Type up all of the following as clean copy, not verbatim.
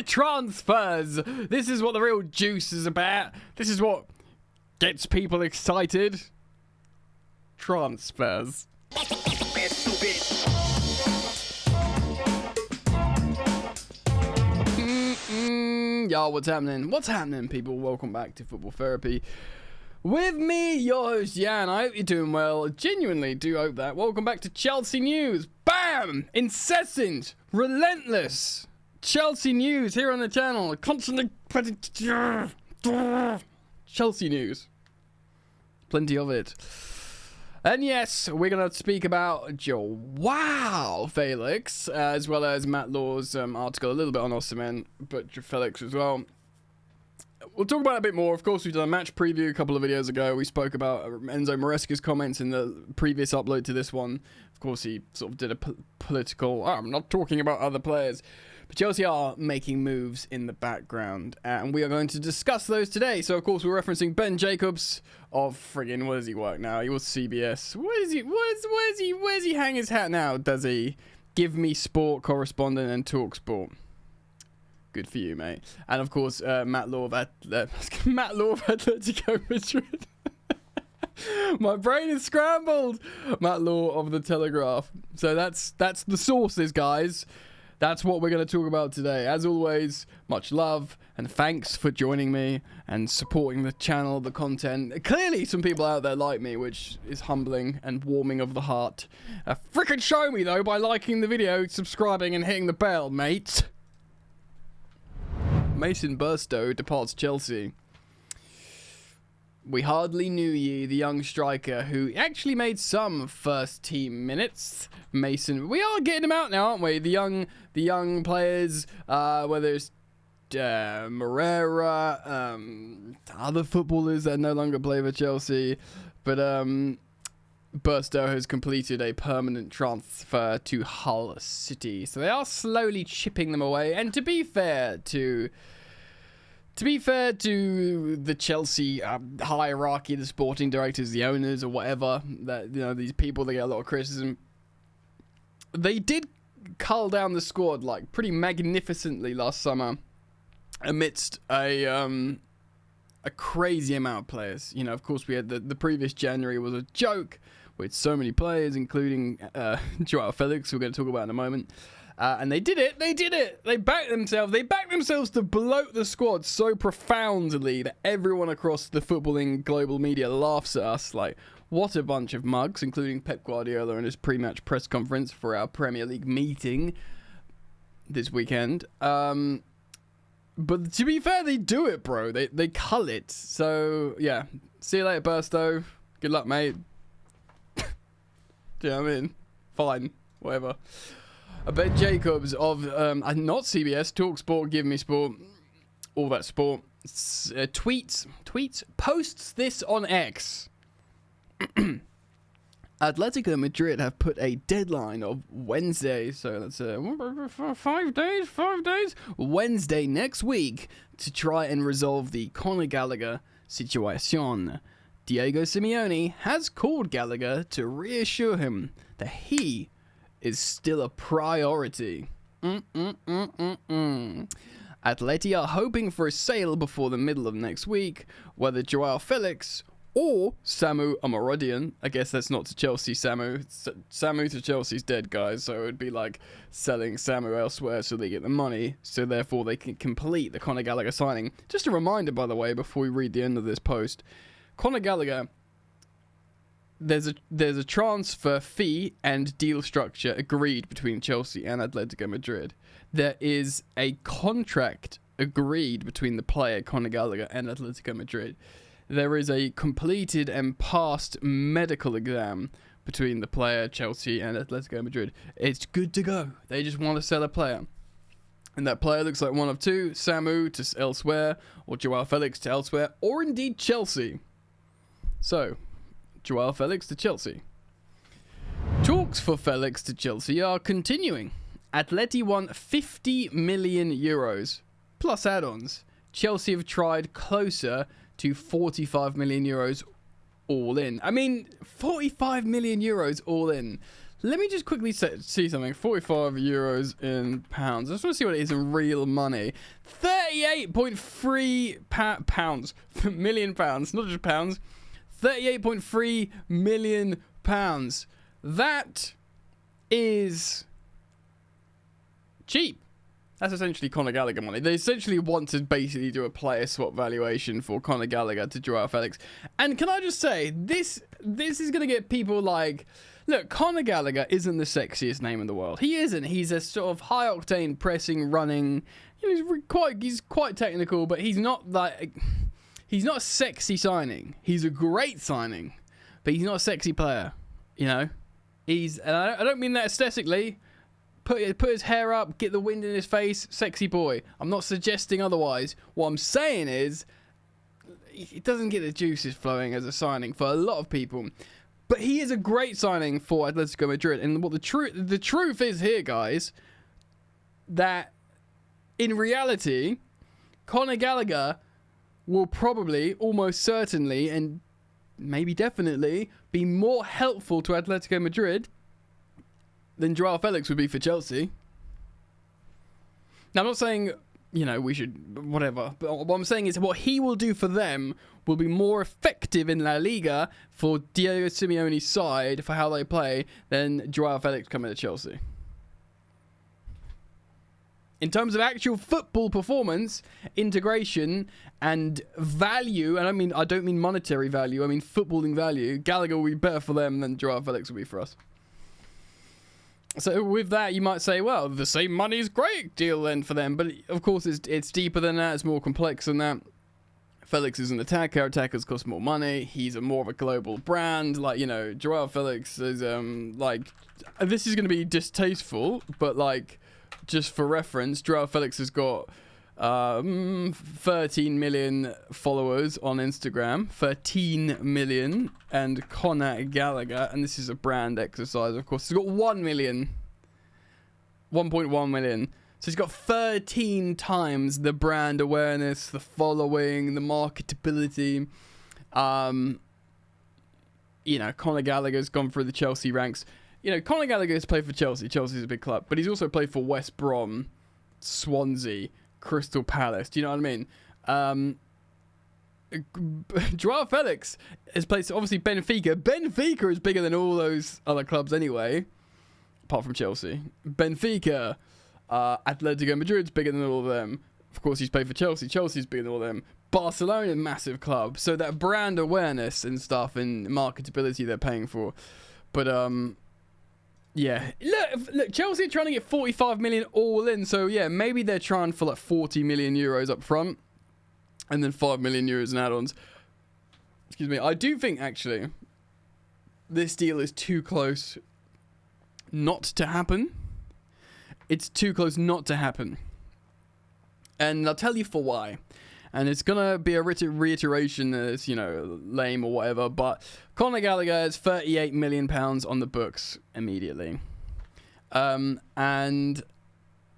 Transfers. This is what the real juice is about. This is what gets people excited. Transfers. Yo, what's happening? What's happening, people? Welcome back to Football Therapy. With me, your host, Jan. I hope you're doing well. Genuinely do hope that. Welcome back to Chelsea News. Bam! Incessant, relentless Chelsea News here on the channel. Constantly Chelsea News. Plenty of it. And yes, we're going to speak about Joao Felix, as well as Matt Law's article, a little bit on Osimhen, but Felix as well. We'll talk about it a bit more. Of course, we've done a match preview a couple of videos ago. We spoke about Enzo Maresca's comments in the previous upload to this one. Of course, he sort of did a political, I'm not talking about other players. But Chelsea are making moves in the background, and we are going to discuss those today. So, of course, we're referencing Ben Jacobs of friggin', where does he work now? He was CBS. Where's he hang his hat now? Does he? Give Me Sport correspondent and Talk Sport. Good for you, mate. And, of course, Matt Law of Atletico Madrid. My brain is scrambled. Matt Law of The Telegraph. So that's the sources, guys. That's what we're going to talk about today. As always, much love and thanks for joining me and supporting the channel, the content. Clearly, some people out there like me, which is humbling and warming of the heart. Frickin' show me, though, by liking the video, subscribing, and hitting the bell, mate. Mason Burstow departs Chelsea. We hardly knew ye, the young striker who actually made some first team minutes. Mason, we are getting him out now, aren't we? The young players, whether it's Moreira, other footballers that no longer play for Chelsea, but Burstow has completed a permanent transfer to Hull City, so they are slowly chipping them away. And to be fair to the Chelsea hierarchy, the sporting directors, the owners, or whatever, that these people, they get a lot of criticism. They did cull down the squad like pretty magnificently last summer, amidst a crazy amount of players. Of course, we had the previous January was a joke with so many players, including Joao Felix, who we're going to talk about in a moment. And they did it. They backed themselves to bloat the squad so profoundly that everyone across the footballing global media laughs at us. Like, what a bunch of mugs, including Pep Guardiola in his pre-match press conference for our Premier League meeting this weekend. But to be fair, they do it, bro. They cull it. So, yeah. See you later, Burstow. Good luck, mate. Do you know what I mean? Fine. Whatever. Ben Jacobs of, not CBS, Talk Sport, Give Me Sport, all that sport, posts this on X. Atletico Madrid have put a deadline of Wednesday, so that's 5 days, Wednesday next week, to try and resolve the Conor Gallagher situation. Diego Simeone has called Gallagher to reassure him that he is still a priority. Atleti are hoping for a sale before the middle of next week, whether Joao Felix or Samu Amorodian. I guess that's not to Chelsea, Samu. Samu to Chelsea's dead, guys, so it would be like selling Samu elsewhere so they get the money, so therefore they can complete the Conor Gallagher signing. Just a reminder, by the way, before we read the end of this post, Conor Gallagher, there's a transfer fee and deal structure agreed between Chelsea and Atletico Madrid. There is a contract agreed between the player Conor Gallagher and Atletico Madrid. There is a completed and passed medical exam between the player, Chelsea, and Atletico Madrid. It's good to go. They just want to sell a player. And that player looks like one of two: Samu to elsewhere, or Joao Felix to elsewhere, or indeed Chelsea. So, Joao Felix to Chelsea. Talks for Felix to Chelsea are continuing. Atleti won 50 million euros plus add-ons. Chelsea have tried closer to 45 million euros all in. I mean, 45 million euros all in. Let me just quickly see something. 45 euros in pounds. I just want to see what it is in real money. 38.3 pounds. Million pounds. Not just pounds. 38.3 million pounds. That is cheap. That's essentially Conor Gallagher money. They essentially want to basically do a player swap valuation for Conor Gallagher to Joao Felix. And can I just say, this is going to get people like... Look, Conor Gallagher isn't the sexiest name in the world. He isn't. He's a sort of high-octane pressing, running... You know, he's quite technical, but he's not like... He's not a sexy signing. He's a great signing, but he's not a sexy player. You know? And I don't mean that aesthetically. Put his hair up, get the wind in his face, sexy boy. I'm not suggesting otherwise. What I'm saying is, it doesn't get the juices flowing as a signing for a lot of people. But he is a great signing for Atletico Madrid. And what the truth is here, guys, that in reality, Conor Gallagher will probably, almost certainly, and maybe definitely, be more helpful to Atletico Madrid than Joao Felix would be for Chelsea. Now, I'm not saying, you know, we should, whatever. But what I'm saying is what he will do for them will be more effective in La Liga for Diego Simeone's side, for how they play, than Joao Felix coming to Chelsea. In terms of actual football performance, integration, and value, and I don't mean monetary value, I mean footballing value, Gallagher will be better for them than Joao Felix will be for us. So with that, you might say, well, the same money is great deal then for them. But of course, it's deeper than that. It's more complex than that. Felix is an attacker. Attackers cost more money. He's more of a global brand. Like, you know, Joao Felix is, like, this is going to be distasteful, but, like, just for reference, Joao Felix has got 13 million followers on Instagram, 13 million, and Conor Gallagher, and this is a brand exercise, of course, he's got 1.1 million, so he's got 13 times the brand awareness, the following, the marketability. You know, Conor Gallagher's gone through the Chelsea ranks. You know, Conor Gallagher's played for Chelsea. Chelsea's a big club, but he's also played for West Brom, Swansea, Crystal Palace. Do you know what I mean? Joao Felix has played, obviously, Benfica. Benfica is bigger than all those other clubs anyway, apart from Chelsea. Benfica, Atletico Madrid's bigger than all of them. Of course, he's played for Chelsea. Chelsea's bigger than all of them. Barcelona, massive club. So that brand awareness and stuff and marketability they're paying for. But, yeah, look, Chelsea are trying to get 45 million all in, so yeah, maybe they're trying for like 40 million euros up front, and then 5 million euros in add-ons. Excuse me. I do think, actually, this deal is too close not to happen. It's too close not to happen. And I'll tell you for why. And it's going to be a reiteration that's, you know, lame or whatever. But Conor Gallagher has £38 million on the books immediately. And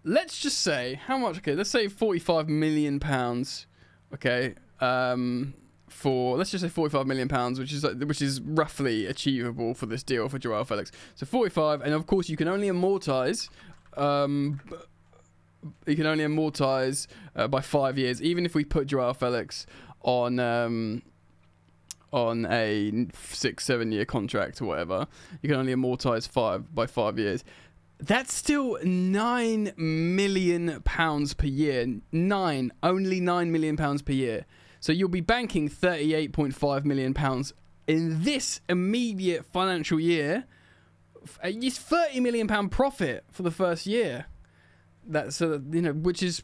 let's just say, how much? Okay, let's say £45 million. Okay. Let's just say £45 million, which is roughly achievable for this deal for Joao Felix. So 45, and of course you can only amortize... You can only amortize by 5 years, even if we put Joao Felix on a 6-7 year contract or whatever. You can only amortize by 5 years. That's still £9 million per year. Only £9 million per year. So you'll be banking £38.5 million in this immediate financial year. It's £30 million profit for the first year. That's which is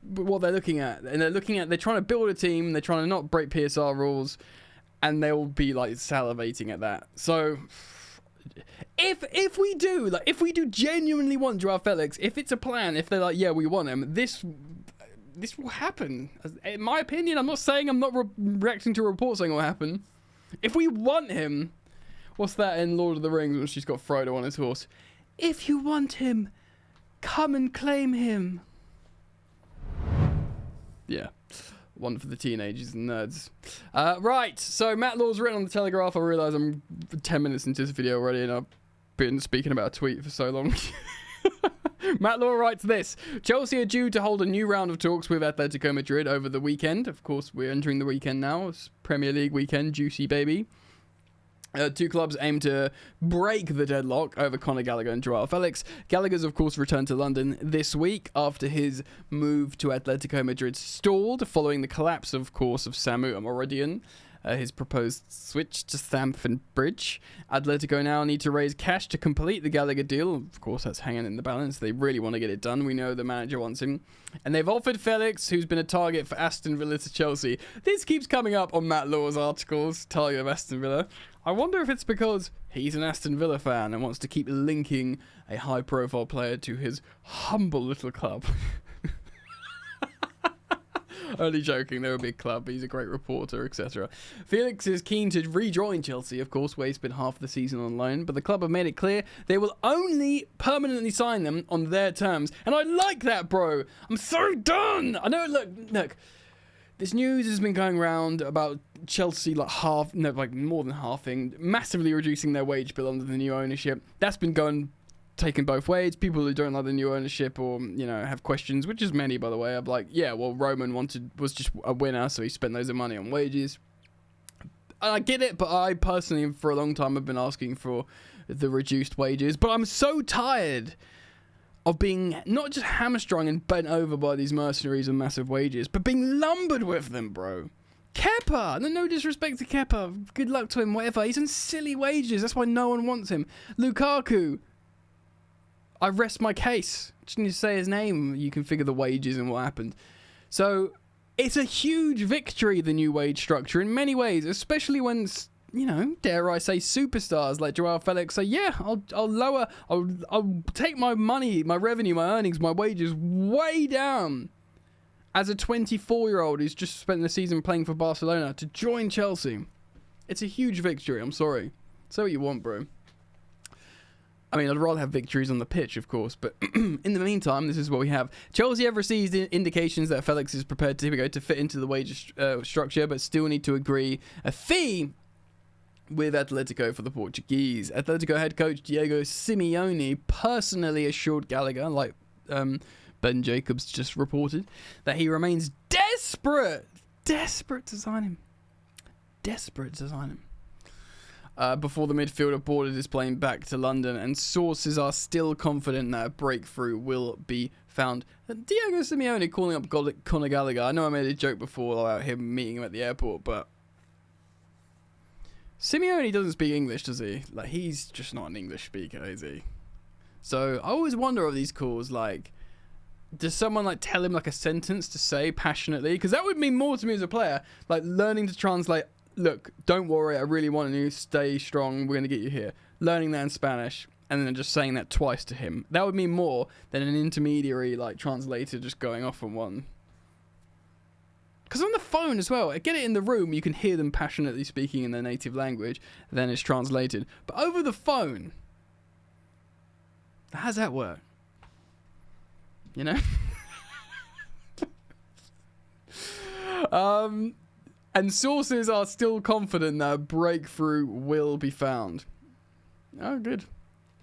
what they're looking at, and they're trying to build a team. They're trying to not break PSR rules, and they'll be like salivating at that. So, if we do genuinely want Joao Felix, if it's a plan, if they're like, yeah, we want him, this will happen. In my opinion, I'm not saying I'm not reacting to a report saying it will happen. If we want him, what's that in Lord of the Rings when she's got Frodo on his horse? If you want him, come and claim him. Yeah. One for the teenagers and nerds. Right. So Matt Law's written on the Telegraph. I realise I'm 10 minutes into this video already and been speaking about a tweet for so long. Matt Law writes this: Chelsea are due to hold a new round of talks with Atletico Madrid over the weekend. Of course, we're entering the weekend now. It's Premier League weekend, juicy baby. Two clubs aim to break the deadlock over Conor Gallagher and Joao Felix. Gallagher's, of course, returned to London this week after his move to Atletico Madrid stalled following the collapse, of course, of Samu Amorodian. His proposed switch to Stamford Bridge. Atletico now need to raise cash to complete the Gallagher deal. Of course, that's hanging in the balance. They really want to get it done. We know the manager wants him. And they've offered Felix, who's been a target for Aston Villa, to Chelsea. This keeps coming up on Matt Law's articles, target of Aston Villa. I wonder if it's because he's an Aston Villa fan and wants to keep linking a high-profile player to his humble little club. Only joking, they're a big club. He's a great reporter, etc. Felix is keen to rejoin Chelsea, of course, where he's been half the season on loan, but the club have made it clear they will only permanently sign them on their terms. And I like that, bro. I'm so done. I know, look. This news has been going around about Chelsea more than halving, massively reducing their wage bill under the new ownership. That's been taken both ways. People who don't like the new ownership or, have questions, which is many, by the way, of like, yeah, well, Roman was just a winner, so he spent loads of money on wages. And I get it, but I personally, for a long time, have been asking for the reduced wages. But I'm so tired of being not just hamstrung and bent over by these mercenaries and massive wages, but being lumbered with them, bro. Kepa, no disrespect to Kepa, good luck to him, whatever. He's on silly wages, that's why no one wants him. Lukaku, I rest my case. Just need to say his name. You can figure the wages and what happened. So it's a huge victory, the new wage structure, in many ways, especially when, dare I say, superstars like Joao Felix say, yeah, I'll take my money, my revenue, my earnings, my wages way down as a 24-year-old who's just spent the season playing for Barcelona to join Chelsea. It's a huge victory. I'm sorry. Say what you want, bro. I mean, I'd rather have victories on the pitch, of course, but in the meantime, this is what we have. Chelsea have received indications that Felix is prepared to fit into the wage structure, but still need to agree a fee with Atletico for the Portuguese. Atletico head coach Diego Simeone personally assured Gallagher, like Ben Jacobs just reported, that he remains desperate to sign him. Before the midfielder boarded his plane back to London, and sources are still confident that a breakthrough will be found. Diego Simeone calling up Conor Gallagher. I know I made a joke before about him meeting him at the airport, but Simeone doesn't speak English, does he? Like, he's just not an English speaker, is he? So I always wonder of these calls, like, does someone tell him like a sentence to say passionately? Because that would mean more to me as a player, like learning to translate. Look, don't worry, I really want you. Stay strong. We're going to get you here. Learning that in Spanish and then just saying that twice to him. That would mean more than an intermediary, translator just going off on one. Because on the phone as well, get it in the room, you can hear them passionately speaking in their native language, then it's translated. But over the phone, how does that work? And sources are still confident that a breakthrough will be found. Oh, good.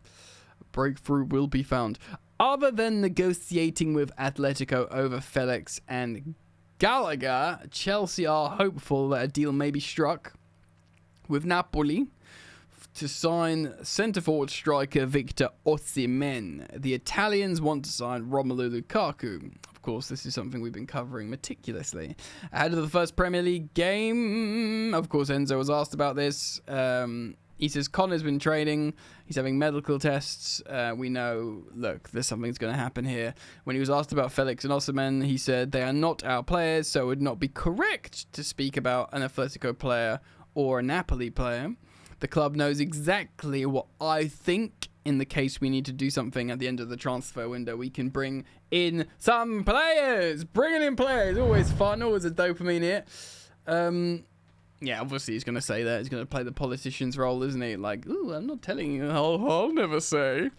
A breakthrough will be found. Other than negotiating with Atletico over Felix and Gallagher, Chelsea are hopeful that a deal may be struck with Napoli to sign centre-forward striker Victor Osimhen. The Italians want to sign Romelu Lukaku. Of course, this is something we've been covering meticulously. Ahead of the first Premier League game, of course, Enzo was asked about this. He says Connor's been training. He's having medical tests. We know, look, there's something's going to happen here. When he was asked about Felix and Osimhen, he said they are not our players, so it would not be correct to speak about an Atletico player or a Napoli player. The club knows exactly what I think. In the case we need to do something at the end of the transfer window, we can bring in some players. Bringing in players, always fun, always a dopamine hit. Yeah, obviously he's going to say that. He's going to play the politician's role, isn't he? Like, ooh, I'm not telling you. I'll never say.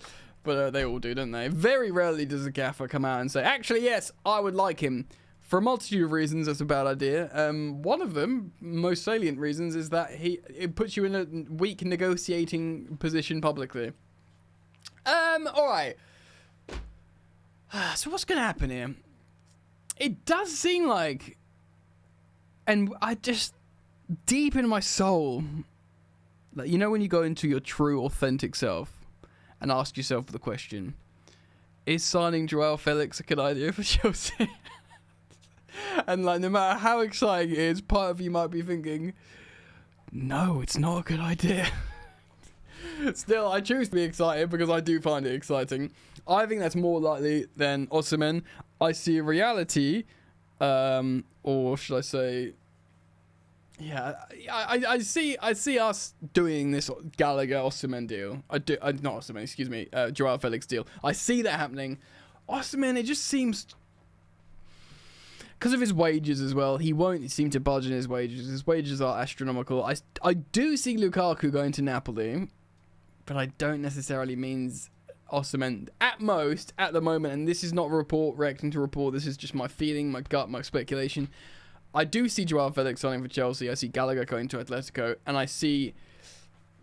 But they all do, don't they? Very rarely does a gaffer come out and say, actually, yes, I would like him. For a multitude of reasons, that's a bad idea. One of them, most salient reasons, is that it puts you in a weak negotiating position publicly. All right. So what's going to happen here? It does seem like, and I just, deep in my soul, like, you know when you go into your true, authentic self and ask yourself the question, is signing Joao Felix a good idea for Chelsea? And like, no matter how exciting it is, part of you might be thinking, no, it's not a good idea. Still, I choose to be excited because I do find it exciting. I think that's more likely than Osimhen. I see a reality, or should I say, yeah, I see us doing this Gallagher Osimhen deal. Not Osimhen, excuse me, Joao Felix deal. I see that happening. Osimhen, it just seems, because of his wages as well, he won't seem to budge in his wages. His wages are astronomical. I do see Lukaku going to Napoli, but I don't necessarily means Osimhen. At most, at the moment, and this is not a report reacting to report, this is just my feeling, my gut, my speculation. I do see Joao Felix signing for Chelsea. I see Gallagher going to Atletico, and I see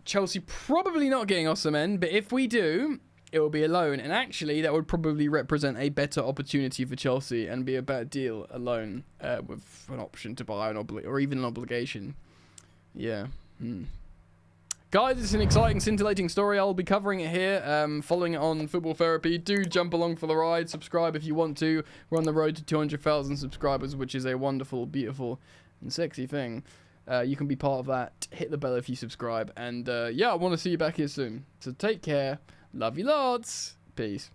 Chelsea probably not getting Osimhen, but if we do, it will be a loan. And actually, that would probably represent a better opportunity for Chelsea and be a better deal, a loan, with an option to buy or even an obligation. Yeah. Guys, it's an exciting, scintillating story. I'll be covering it here, following it on Football Therapy. Do jump along for the ride. Subscribe if you want to. We're on the road to 200,000 subscribers, which is a wonderful, beautiful, and sexy thing. You can be part of that. Hit the bell if you subscribe. And yeah, I want to see you back here soon. So take care. Love you lots. Peace.